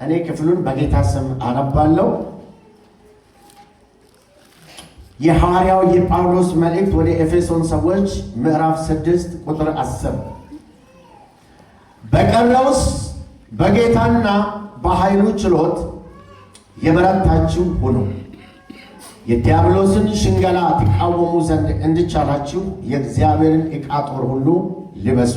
እኔ ክፍሉን በጌታ ስም አነባለሁ። የሐዋርያው የጳውሎስ መልእክት ወደ ኤፌሶን ሰዎች ምዕራፍ 6 ቁጥር 10 በቀረውስ በጌታና በኃይሉ ችሎት የበረታችሁ ሁኑ፣ የዲያብሎስን ሽንገላ ትቃወሙ ዘንድ እንዲቻላችሁ የእግዚአብሔርን ዕቃ ጦር ሁሉ ልበሱ።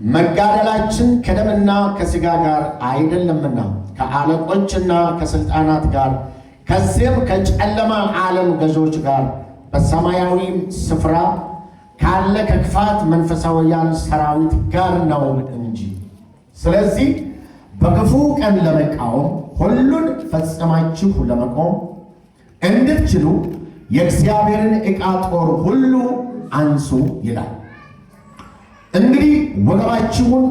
መጋደላችን ከደምና ከሥጋ ጋር አይደለምና ከአለቆችና ከሥልጣናት ጋር ከዚህም ከጨለማ ዓለም ገዦች ጋር በሰማያዊ ስፍራ ካለ ከክፋት መንፈሳውያን ሰራዊት ጋር ነው እንጂ። ስለዚህ በክፉ ቀን ለመቃወም ሁሉን ፈጽማችሁ ለመቆም እንድትችሉ የእግዚአብሔርን ዕቃ ጦር ሁሉ አንሱ ይላል። እንግዲህ ወገባችሁን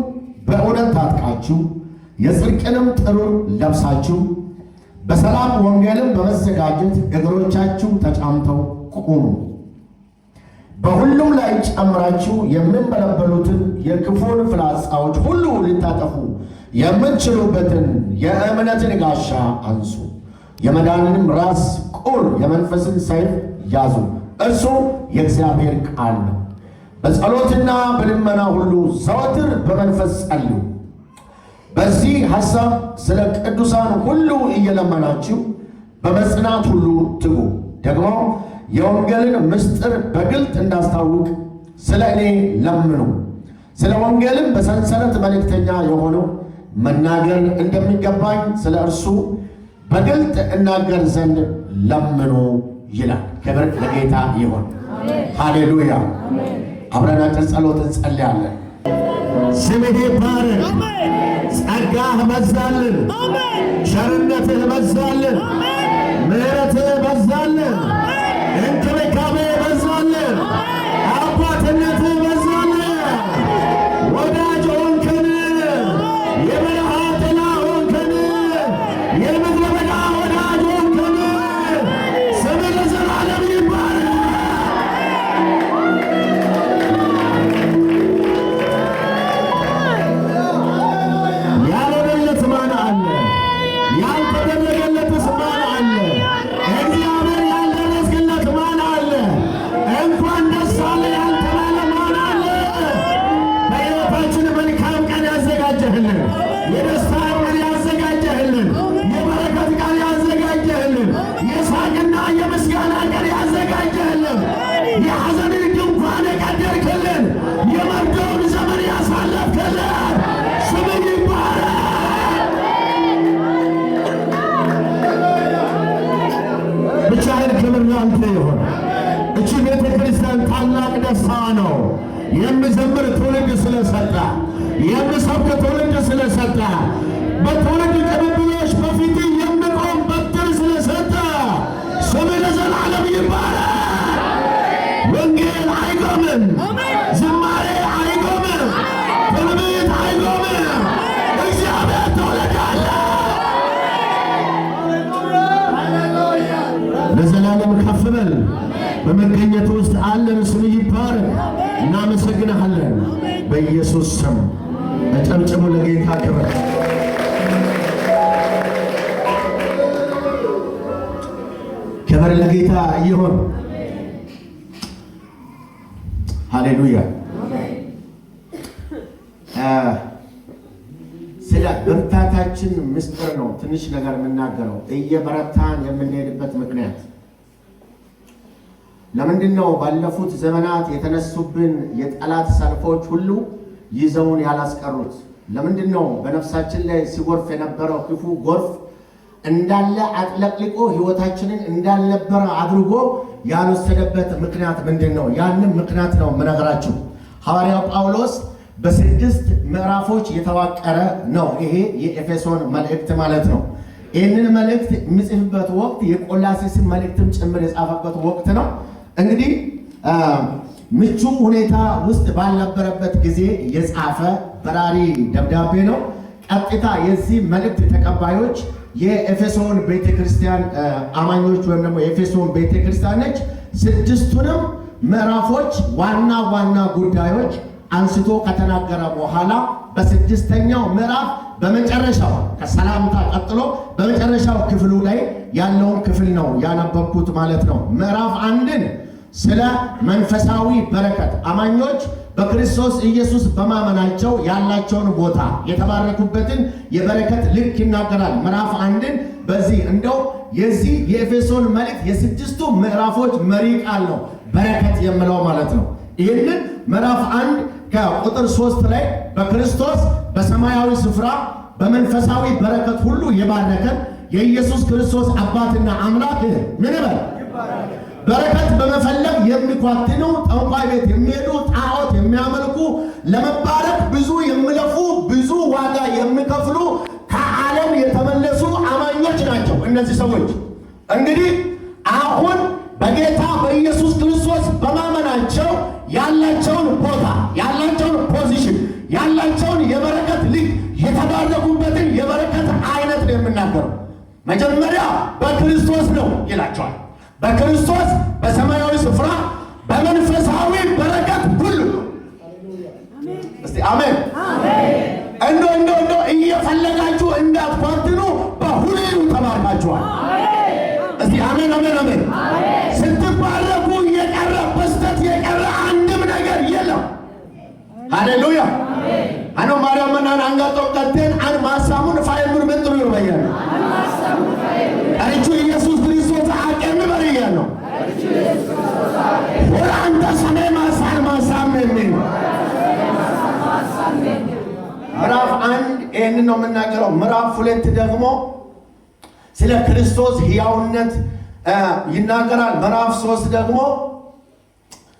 በእውነት ታጥቃችሁ የጽድቅንም ጥሩር ለብሳችሁ በሰላም ወንጌልም በመዘጋጀት እግሮቻችሁ ተጫምተው ቁሙ። በሁሉም ላይ ጨምራችሁ የሚንበለበሉትን የክፉን ፍላጻዎች ሁሉ ልታጠፉ የምትችሉበትን የእምነትን ጋሻ አንሱ። የመዳንንም ራስ ቁር የመንፈስን ሰይፍ ያዙ፣ እርሱ የእግዚአብሔር ቃል ነው። በጸሎትና በልመና ሁሉ ዘወትር በመንፈስ ጸልዩ። በዚህ ሐሳብ ስለ ቅዱሳን ሁሉ እየለመናችሁ በመጽናት ሁሉ ትጉ። ደግሞ የወንጌልን ምስጢር በግልጥ እንዳስታውቅ ስለ እኔ ለምኑ። ስለ ወንጌልም በሰንሰለት መልእክተኛ የሆነው መናገር እንደሚገባኝ ስለ እርሱ በግልጥ እናገር ዘንድ ለምኑ ይላል። ክብር ለጌታ ይሁን። ሃሌሉያ። አብረን አጭር ጸሎት እንጸልያለን። ስምህ ይባረክ። ጸጋህ በዛልን፣ ቸርነትህ በዛልን፣ ምሕረትህ በዛልን፣ እንክብካቤህ በዛልን፣ አባትነትህ በዛልን። ወዳጅ ሆንከን፣ የበረሃ ጥላ ሆንከን፣ የምድረ በዳ ወዳጅ ሆንከን። ስምህ ለዘላለም ይባረክ። ያልሆነለት ማን አለ? ያልተደረገለትስ ማን አለ? እግዚአብሔር ያልደረስክለት ማን አለ? እንኳን ደስ አለ ያልተባለ ማን አለ? በሕይወታችን መልካም ቀን ያዘጋጀህልን፣ የደስታ ቀን ያዘጋጀህልን፣ የበረከት ቀን ያዘጋጀህልን፣ የሳቅና የምስጋና ቀን ያዘጋጀህልን፣ የሐዘንን ድንኳን የቀደርክልን፣ የመርዶውን ዘመን ያሳለፍክልን ስምህ ይባረክ። ብቻህን ክብር ላንተ ይሁን። እቺ ቤተ ክርስቲያን ታላቅ ደስታ ነው። የምዘምር ትውልድ ስለሰጠ፣ የምሰብክ ትውልድ ስለሰጠ፣ በትውልድ ቅብብሎች በፊት የምቆም በትር ስለሰጠ ስምህ ለዘላለም ይባረክ። ወንጌል አይቆምም፣ ዝማሬ አይቆምም፣ ትንቢት አይቆምም። እግዚአብሔር ትውልዳለ ለዘላለም ከፍ በል። በመገኘቱ ውስጥ አለን። ስምህ ይባረክ። እናመሰግንሃለን በኢየሱስ ስም። አጨብጭቡ ለጌታ ክብር። ክብር ለጌታ ይሁን። ሃሌሉያ። ስለ ብርታታችን ምስጢር ነው ትንሽ ነገር የምናገረው። እየበረታን የምንሄድበት ምክንያት ለምንድን ነው? ባለፉት ዘመናት የተነሱብን የጠላት ሰልፎች ሁሉ ይዘውን ያላስቀሩት ለምንድን ነው? በነፍሳችን ላይ ሲጎርፍ የነበረው ክፉ ጎርፍ እንዳለ አጥለቅልቆ ሕይወታችንን እንዳልነበረ አድርጎ ያልወሰደበት ምክንያት ምንድን ነው? ያንን ምክንያት ነው የምነግራችሁ። ሐዋርያው ጳውሎስ በ6 ምዕራፎች የተዋቀረ ነው። ይሄ የኤፌሶን መልእክት ማለት ነው። ይህንን መልእክት የሚጽፍበት ወቅት የቆላስይስን መልእክትም ጭምር የጻፈበት ወቅት ነው። እንግዲህ ምቹ ሁኔታ ውስጥ ባልነበረበት ጊዜ የጻፈ በራሪ ደብዳቤ ነው። ቀጥታ የዚህ መልእክት ተቀባዮች የኤፌሶን ቤተክርስቲያን አማኞች ወይም ደግሞ የኤፌሶን ቤተክርስቲያን ነች። 6ቱንም ምዕራፎች ዋና ዋና ጉዳዮች አንስቶ ከተናገረ በኋላ በ6ኛው ምዕራፍ በመጨረሻው ከሰላምታ ቀጥሎ በመጨረሻው ክፍሉ ላይ ያለውን ክፍል ነው ያነበብኩት ማለት ነው። ምዕራፍ 1ን ስለ መንፈሳዊ በረከት አማኞች በክርስቶስ ኢየሱስ በማመናቸው ያላቸውን ቦታ የተባረኩበትን የበረከት ልክ ይናገራል። ምዕራፍ 1ን በዚህ እንደው የዚህ የኤፌሶን መልእክት የስድስቱ ምዕራፎች መሪ ቃል ነው በረከት የምለው ማለት ነው። ይህንን ምዕራፍ 1 ከቁጥር 3 ላይ በክርስቶስ በሰማያዊ ስፍራ በመንፈሳዊ በረከት ሁሉ የባረከን የኢየሱስ ክርስቶስ አባትና አምላክ ምን ይበል በረከት በመፈለግ የሚኳትኑ ጠንቋይ ቤት የሚሄዱ ጣዖት የሚያመልኩ ለመባረክ ብዙ የሚለፉ ብዙ ዋጋ የሚከፍሉ ከዓለም የተመለሱ አማኞች ናቸው። እነዚህ ሰዎች እንግዲህ አሁን በጌታ በኢየሱስ ክርስቶስ በማመናቸው ያላቸውን ቦታ ያላቸውን ፖዚሽን ያላቸውን የበረከት ልክ የተባረኩበትን የበረከት አይነት ነው የምናገረው። መጀመሪያ በክርስቶስ ነው ይላቸዋል። በክርስቶስ በሰማያዊ ስፍራ በመንፈሳዊ በረከት ሁሉ እስቲ አሜን እንዶ እየፈለጋችሁ እንዳትኳትኑ በሁሉ ተባርካችኋል። እስቲ አሜን አሜን አሜን። ስትባረኩ የቀረ በስተት የቀረ አንድም ነገር የለም። ሃሌሉያ አኖ ማርያም ማናን አንጋጦ ቀተን አን ማሳሙን ፋይሉን ምንጥሩ ይባያል አሪቹ ኢየሱስ ክርስቶስ አቀም በሪያል ነው ወራንተ ሰማይ ማሳም ነኝ። ምዕራፍ 1 ይህንን ነው የምናገረው። ምዕራፍ 2 ደግሞ ስለ ክርስቶስ ሕያውነት ይናገራል። ምዕራፍ 3 ደግሞ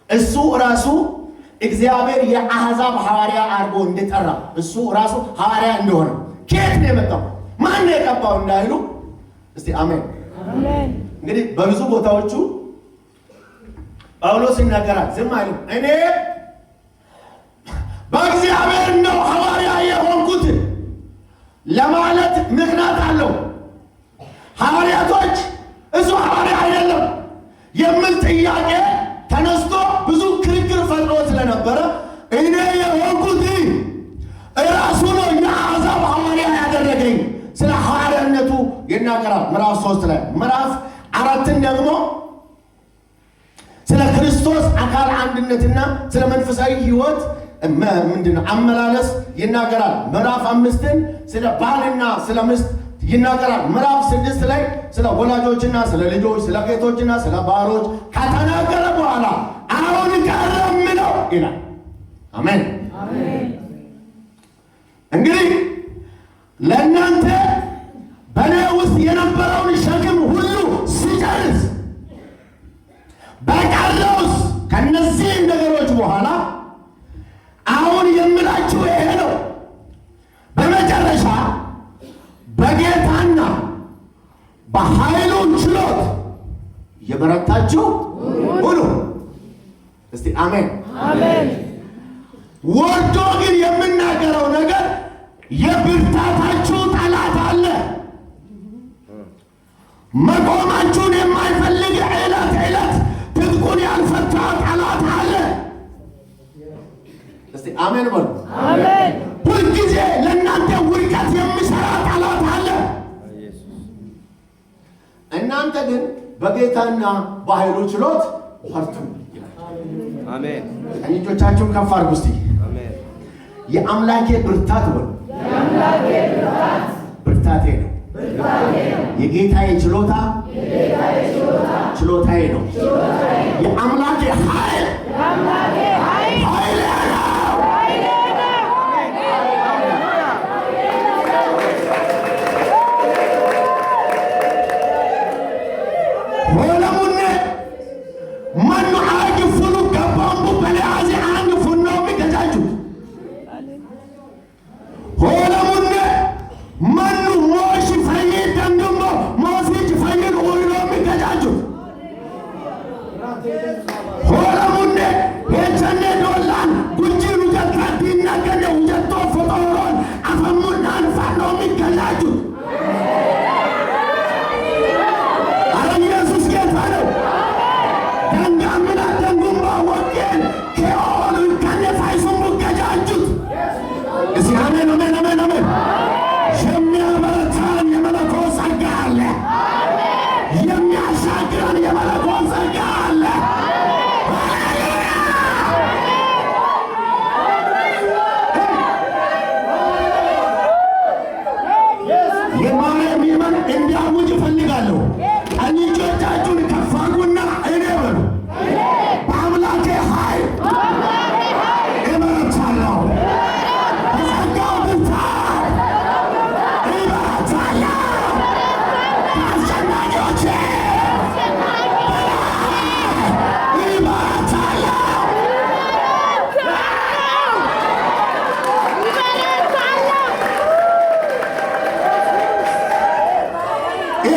እሱ ራሱ እግዚአብሔር የአሕዛብ ሐዋርያ አድርጎ እንደጠራ እሱ ራሱ ሐዋርያ እንደሆነ ከየት ነው የመጣው ማን ነው የቀባው እንዳይሉ እስቲ አሜን አሜን። እንግዲህ በብዙ ቦታዎቹ ጳውሎስ ይናገራል። ዝም አይልም። እኔ በእግዚአብሔር ነው ሐዋርያ የሆንኩት ለማለት ምክንያት አለው። ሐዋርያቶች እሱ ሐዋርያ አይደለም የሚል ጥያቄ ተነስቶ ብዙ ክርክር ፈጥሮ ስለነበረ እኔ የሆንኩት እራሱ ነው የአሕዛብ ሐዋርያ ያደረገኝ ስለ ሐዋርያነቱ ይናገራል ምዕራፍ 3 ላይ። ምዕራፍ 4 ደግሞ ስለ ክርስቶስ አካል አንድነትና ስለ መንፈሳዊ ሕይወት ምንድነው አመላለስ ይናገራል። ምዕራፍ 5ን ስለ ባልና ስለ ሚስት ይናገራል። ምዕራፍ 6 ላይ ስለ ወላጆችና ስለ ልጆች ስለ ጌቶችና ስለ ባሮች ከተናገረ በኋላ አሁን ቀረምነው ይላል። አሜን አሜን። እንግዲህ ለእናንተ በእኔ ውስጥ የነበረውን ሸክም ሁሉ ሲጨርስ በቀረውስ ከነዚህ ነገሮች በኋላ አሁን የምላችሁ ይሄ ነው። በመጨረሻ በጌታና በኃይሉ ችሎት የበረታችሁ ሁሉ እስቲ አሜን አሜን። ወርዶ ግን የምናገረው ነገር የብርታታችሁ ጠላት አለ። መቆማችሁን የማይፈልግ ዕለት ዕለት ትጥቁን ያልፈታ ጠላት አለ። እስቲ አሜን በሉ አሜን። ሁልጊዜ ለእናንተ ውድቀት የሚሰራ ጠላት አለ። እናንተ ግን በጌታና በኃይሉ ችሎት በርቱ። አሜን። እጆቻችሁን ከፍ አድርጉ እስቲ አሜን። የአምላኬ ብርታት በሉ የአምላኬ ብርታት ብርታቴ ነው። የጌታዬ ችሎታ ችሎታዬ ነው። የአምላኬ ኃይል ኃይሌ ነው። ሆለሙነ መኑ አግፍሉ ገባምቡ በለያዚ አንድ ፉኖ ሚገጃችሁ ሆለሙነ መኑ ሞሽ ፈይድ ደንድሞ ሞሲች ፈይድ ኡይሎ ሚገጃችሁ ሆለሙነ ሄቸነ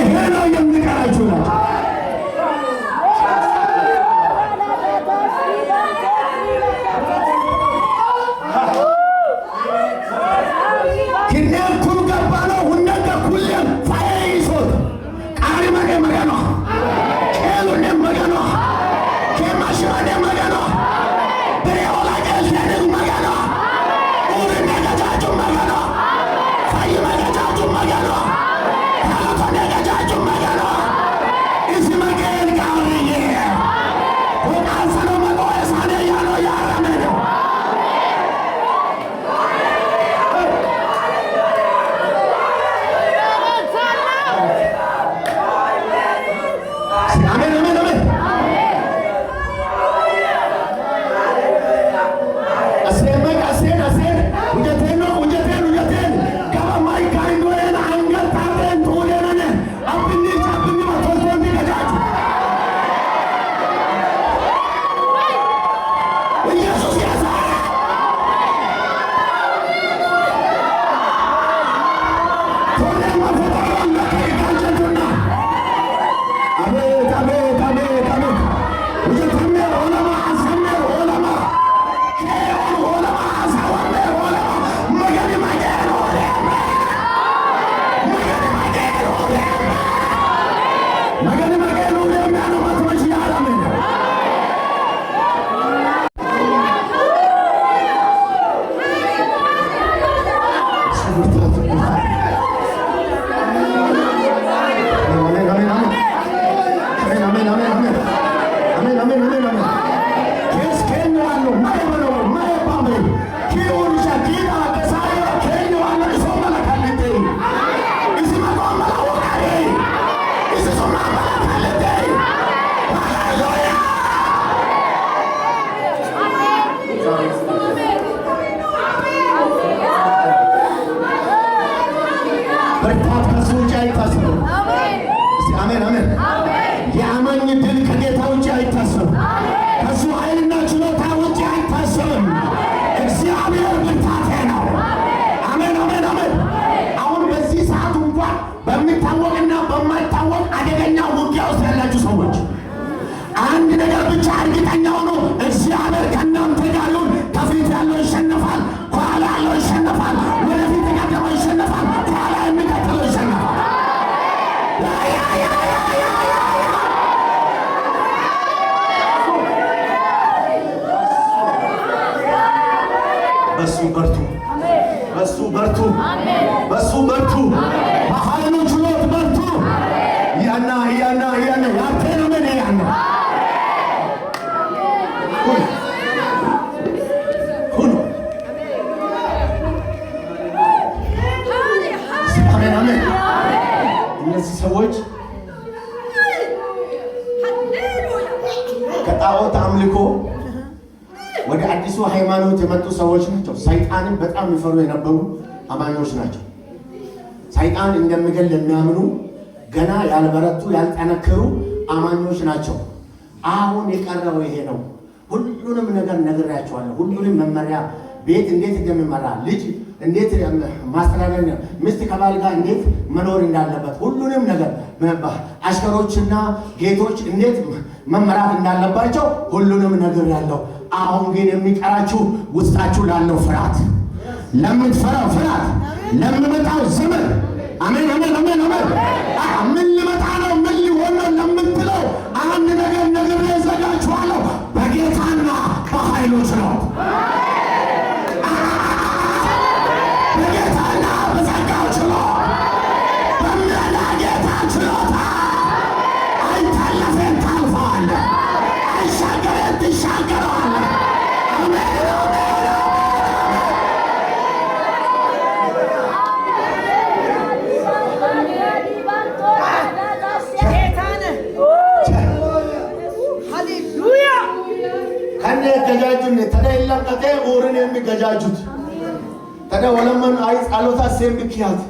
ይሄ ነው የሚቀራችሁ ነው። በሱ በርቱ፣ በኃይሉ ችሎት በርቱ። ያና ያቴ ነው ምን ያና ሁሉ አሜን። እነዚህ ሰዎች ከጣዖት አምልኮ ወደ አዲሱ ሃይማኖት የመጡ ሰዎች ናቸው። ሰይጣንን በጣም ይፈሩ የነበሩ አማኞች ናቸው። ሰይጣን እንደሚገል የሚያምኑ ገና ያልበረቱ ያልጠነከሩ አማኞች ናቸው። አሁን የቀረው ይሄ ነው። ሁሉንም ነገር ነግሬያቸዋለሁ። ሁሉንም መመሪያ፣ ቤት እንዴት እንደሚመራ፣ ልጅ እንዴት ማስተዳደር፣ ሚስት ከባል ጋር እንዴት መኖር እንዳለበት፣ ሁሉንም ነገር አሽከሮችና ጌቶች እንዴት መመራት እንዳለባቸው ሁሉንም ነግሬያለሁ። አሁን ግን የሚቀራችሁ ውስጣችሁ ላለው ፍርሃት፣ ለምትፈራው ፍርሃት፣ ለምመጣው ዘመን አሜን። ምን ሊመጣ ነው? ምን ሊሆን ነው ለምትለው አንድ ነገር ነግሬ እዘጋችኋለሁ። በጌታና በኃይሉ ችሎት፣ በጌታና በጸጋው ችሎት፣ በሚረዳ ጌታ ችሎታ አይታለፈን ታልፈዋለህ፣ አይሻገረን ትሻገረዋለህ። አሜን። ገጃጁን ተደይላቀቴ ኦርን የሚገጃጁት ተደ ወለመን አይ ጻሎታ ሰም ብኪያት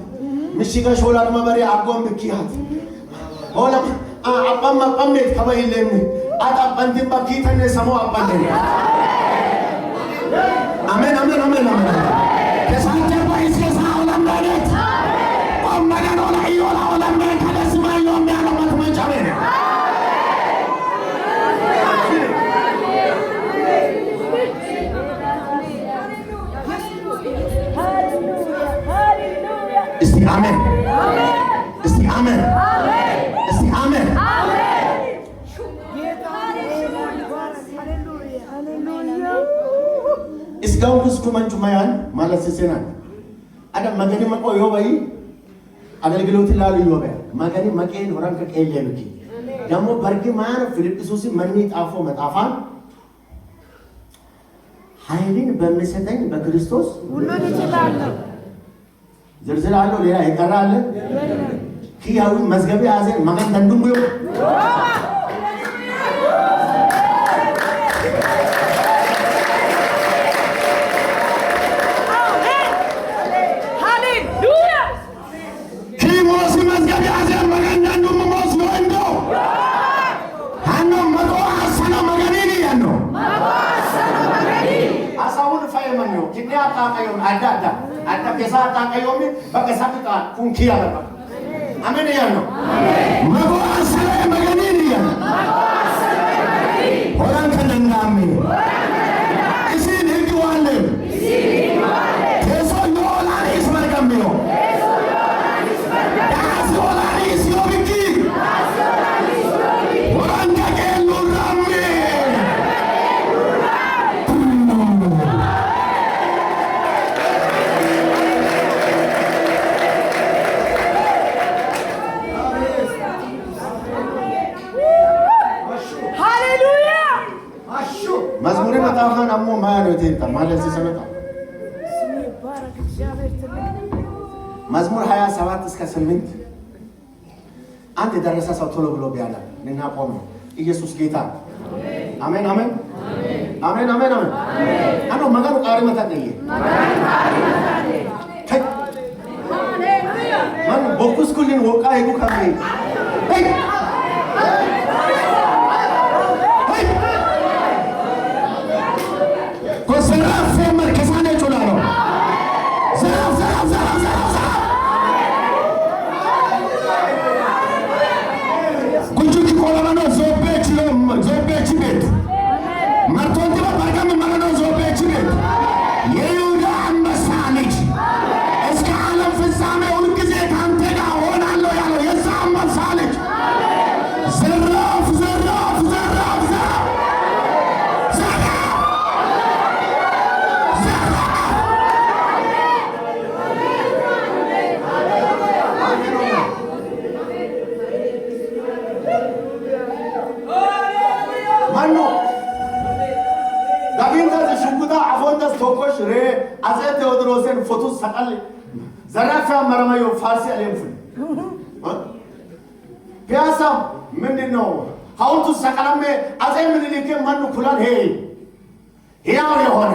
ምሽጋ ሾላር መበሪ አጎን ብኪያት ወለም አባማ ቀመት ከበይለም አጣባንት ባኪተነ ሰሞ አባንደ አሜን። ከሳንተ ባይስ ከሳውላም ማለት አማና ነው ላይ ወላ ወላ ከለስማዮ አሜን። እስቲ አሜን። እስካሁን እስኩ መንቹ ማያን ማለት ሲሰናል አዳ መገኒ መቆ ዮባይ አገልግሎት ላሉ ዮባይ መገኒ መቄን ወራን ከቀሌ ልኪ ደግሞ በርጊ ማን ፊልጵስዩስ መኒ ጣፎ መጣፋን ኃይልን በሚሰጠኝ በክርስቶስ ሁሉን እችላለሁ። ዝርዝር አለው ሌላ ይቀራል ኪያዊ መዝገብ ያዘን መገን ተንዱም ይው ada biasa takayomi bagai sakita kunkia apa amin ya no mago asale maganini ya orang kanangami isin higwale eso yola ismar kambio yola isyobiki orang kakelu rami መዝሙር መጣፋን አሞ ማያለው ይተንታ ማለት ሲሰመጣ መዝሙር 27 እስከ 8 አንድ ደረሰ ሰው ቶሎ ብሎ ቢያለ እና ቆመ ኢየሱስ ጌታ አሜን አሜን አሜን አሜን አሜን አኖ መጋሩ ቃሪ መታደየ ሃሌሉያ ማን ቦኩስ ኩሊን ወቃ ይጉ ካሜ ሄይ አጼ ቴዎድሮስን ፎቶ ሰቀል ዘራፋ መረማዮ ፋርሲ አለምፍ ፒያሳ ምንድነው ሐውልቱ ሰቀለሜ አጼ ምኒልክ ማን ኩላን ሄ ያው የሆነ